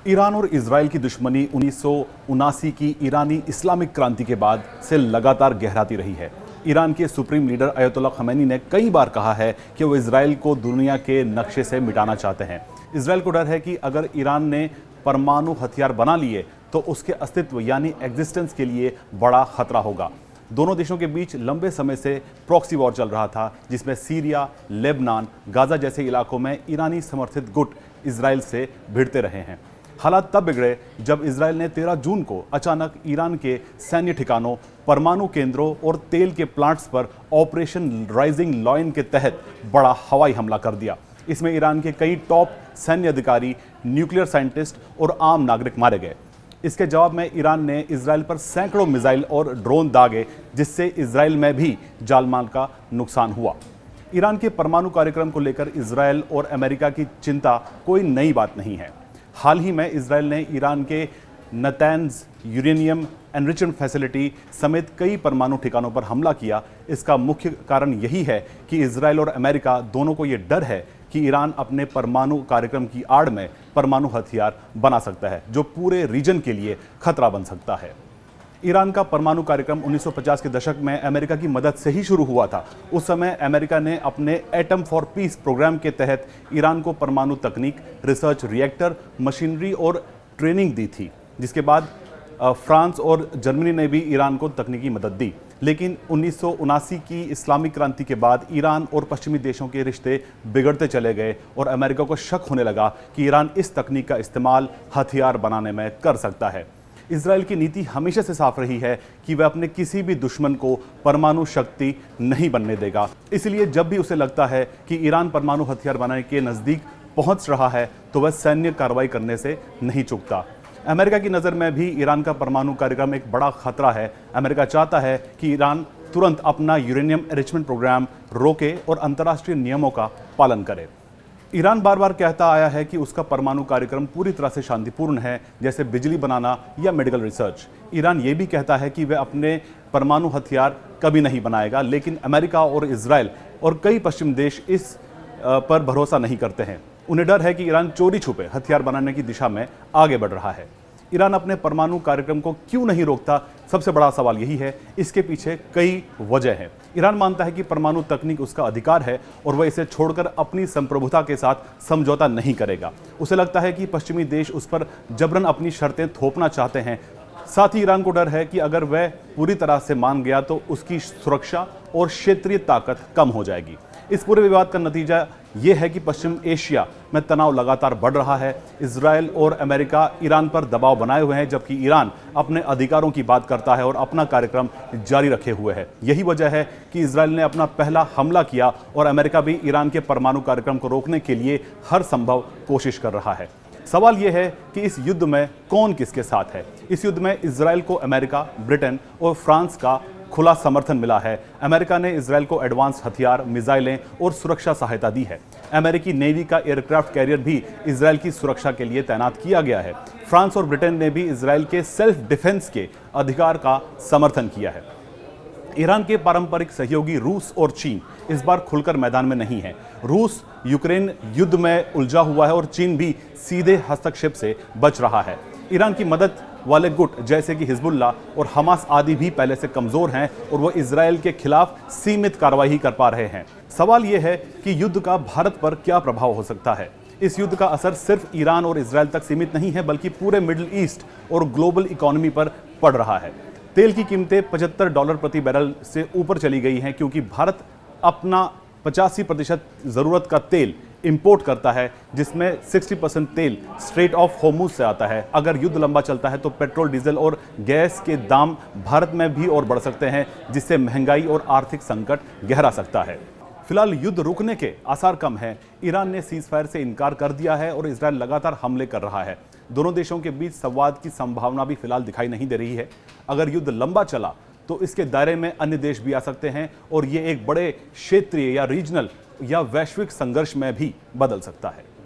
Iran और Israel की दुश्मनी 1979 की ईरानी इस्लामिक क्रांति के बाद से लगातार गहराती रही है। ईरान के सुप्रीम लीडर अयतुल्ला खमैनी ने कई बार कहा है कि वो इजराइल को दुनिया के नक्शे से मिटाना चाहते हैं। इजराइल को डर है कि अगर ईरान ने परमाणु हथियार बना लिए तो उसके अस्तित्व यानी एग्जिस्टेंस के लिए बड़ा खतरा होगा। दोनों देशों के बीच लंबे समय से प्रॉक्सी वॉर चल रहा था, जिसमें सीरिया, लेबनान, गाजा जैसे इलाकों में ईरानी समर्थित गुट इजराइल से भिड़ते रहे हैं। हालात तब बिगड़े जब इजराइल ने 13 जून को अचानक ईरान के सैन्य ठिकानों, परमाणु केंद्रों और तेल के प्लांट्स पर ऑपरेशन राइजिंग लॉयन के तहत बड़ा हवाई हमला कर दिया। इसमें ईरान के कई टॉप सैन्य अधिकारी, न्यूक्लियर साइंटिस्ट और आम नागरिक मारे गए। इसके जवाब में ईरान ने इजराइल पर सैकड़ों मिसाइल और ड्रोन दागे, जिससे इजराइल में भी जान-माल का नुकसान हुआ। ईरान के परमाणु कार्यक्रम को लेकर इजराइल और अमेरिका की चिंता कोई नई बात नहीं है। हाल ही में इजराइल ने ईरान के नतैंज यूरेनियम एनरिचमेंट फैसिलिटी समेत कई परमाणु ठिकानों पर हमला किया। इसका मुख्य कारण यही है कि इजराइल और अमेरिका दोनों को यह डर है कि ईरान अपने परमाणु कार्यक्रम की आड़ में परमाणु हथियार बना सकता है, जो पूरे रीजन के लिए खतरा बन सकता है। ईरान का परमाणु कार्यक्रम 1950 के दशक में अमेरिका की मदद से ही शुरू हुआ था। उस समय अमेरिका ने अपने एटम फॉर पीस प्रोग्राम के तहत ईरान को परमाणु तकनीक, रिसर्च, रिएक्टर, मशीनरी और ट्रेनिंग दी थी, जिसके बाद फ्रांस और जर्मनी ने भी ईरान को तकनीकी मदद दी। लेकिन 1979 की इस्लामिक क्रांति के बाद ईरान और पश्चिमी देशों के रिश्ते बिगड़ते चले गए और अमेरिका को शक होने लगा कि ईरान इस तकनीक का इस्तेमाल हथियार बनाने में कर सकता है। इजराइल की नीति हमेशा से साफ रही है कि वह अपने किसी भी दुश्मन को परमाणु शक्ति नहीं बनने देगा। इसलिए जब भी उसे लगता है कि ईरान परमाणु हथियार बनाने के नज़दीक पहुंच रहा है, तो वह सैन्य कार्रवाई करने से नहीं चूकता। अमेरिका की नज़र में भी ईरान का परमाणु कार्यक्रम एक बड़ा खतरा है। अमेरिका चाहता है कि ईरान तुरंत अपना यूरेनियम एनरिचमेंट प्रोग्राम रोके और अंतर्राष्ट्रीय नियमों का पालन करे। ईरान बार बार कहता आया है कि उसका परमाणु कार्यक्रम पूरी तरह से शांतिपूर्ण है, जैसे बिजली बनाना या मेडिकल रिसर्च। ईरान ये भी कहता है कि वह अपने परमाणु हथियार कभी नहीं बनाएगा, लेकिन अमेरिका और इजराइल और कई पश्चिमी देश इस पर भरोसा नहीं करते हैं। उन्हें डर है कि ईरान चोरी छुपे हथियार बनाने की दिशा में आगे बढ़ रहा है। ईरान अपने परमाणु कार्यक्रम को क्यों नहीं रोकता, सबसे बड़ा सवाल यही है। इसके पीछे कई वजह हैं। ईरान मानता है कि परमाणु तकनीक उसका अधिकार है और वह इसे छोड़कर अपनी संप्रभुता के साथ समझौता नहीं करेगा। उसे लगता है कि पश्चिमी देश उस पर जबरन अपनी शर्तें थोपना चाहते हैं। साथ ही ईरान को डर है कि अगर वह पूरी तरह से मान गया तो उसकी सुरक्षा और क्षेत्रीय ताकत कम हो जाएगी। इस पूरे विवाद का नतीजा यह है कि पश्चिम एशिया में तनाव लगातार बढ़ रहा है। इजराइल और अमेरिका ईरान पर दबाव बनाए हुए हैं, जबकि ईरान अपने अधिकारों की बात करता है और अपना कार्यक्रम जारी रखे हुए है। यही वजह है कि इजराइल ने अपना पहला हमला किया और अमेरिका भी ईरान के परमाणु कार्यक्रम को रोकने के लिए हर संभव कोशिश कर रहा है। सवाल यह है कि इस युद्ध में कौन किसके साथ है। इस युद्ध में इजराइल को अमेरिका, ब्रिटेन और फ्रांस का खुला समर्थन मिला है। अमेरिका ने इजराइल को एडवांस हथियार, मिसाइलें और सुरक्षा सहायता दी है। अमेरिकी नेवी का एयरक्राफ्ट कैरियर भी इजराइल की सुरक्षा के लिए तैनात किया गया है। फ्रांस और ब्रिटेन ने भी इजराइल के सेल्फ डिफेंस के अधिकार का समर्थन किया है। ईरान के पारंपरिक सहयोगी रूस और चीन इस बार खुलकर मैदान में नहीं है। रूस यूक्रेन युद्ध में उलझा हुआ है और चीन भी सीधे हस्तक्षेप से बच रहा है। ईरान की मदद वाले गुट जैसे कि हिजबुल्ला और हमास आदि भी पहले से कमजोर हैं और वो इजराइल के खिलाफ सीमित कार्रवाई ही कर पा रहे हैं। सवाल यह है कि युद्ध का भारत पर क्या प्रभाव हो सकता है। इस युद्ध का असर सिर्फ ईरान और इजराइल तक सीमित नहीं है, बल्कि पूरे मिडिल ईस्ट और ग्लोबल इकोनॉमी पर पड़ रहा है। तेल की कीमतें $75 प्रति बैरल से ऊपर चली गई हैं, क्योंकि भारत अपना 85% ज़रूरत का तेल इंपोर्ट करता है, जिसमें 60% तेल स्ट्रेट ऑफ होर्मुज से आता है। अगर युद्ध लंबा चलता है तो पेट्रोल, डीजल और गैस के दाम भारत में भी और बढ़ सकते हैं, जिससे महंगाई और आर्थिक संकट गहरा सकता है। फिलहाल युद्ध रुकने के आसार कम हैं। ईरान ने सीजफायर से इनकार कर दिया है और इजराइल लगातार हमले कर रहा है। दोनों देशों के बीच संवाद की संभावना भी फिलहाल दिखाई नहीं दे रही है। अगर युद्ध लंबा चला तो इसके दायरे में अन्य देश भी आ सकते हैं और ये एक बड़े क्षेत्रीय या रीजनल या वैश्विक संघर्ष में भी बदल सकता है।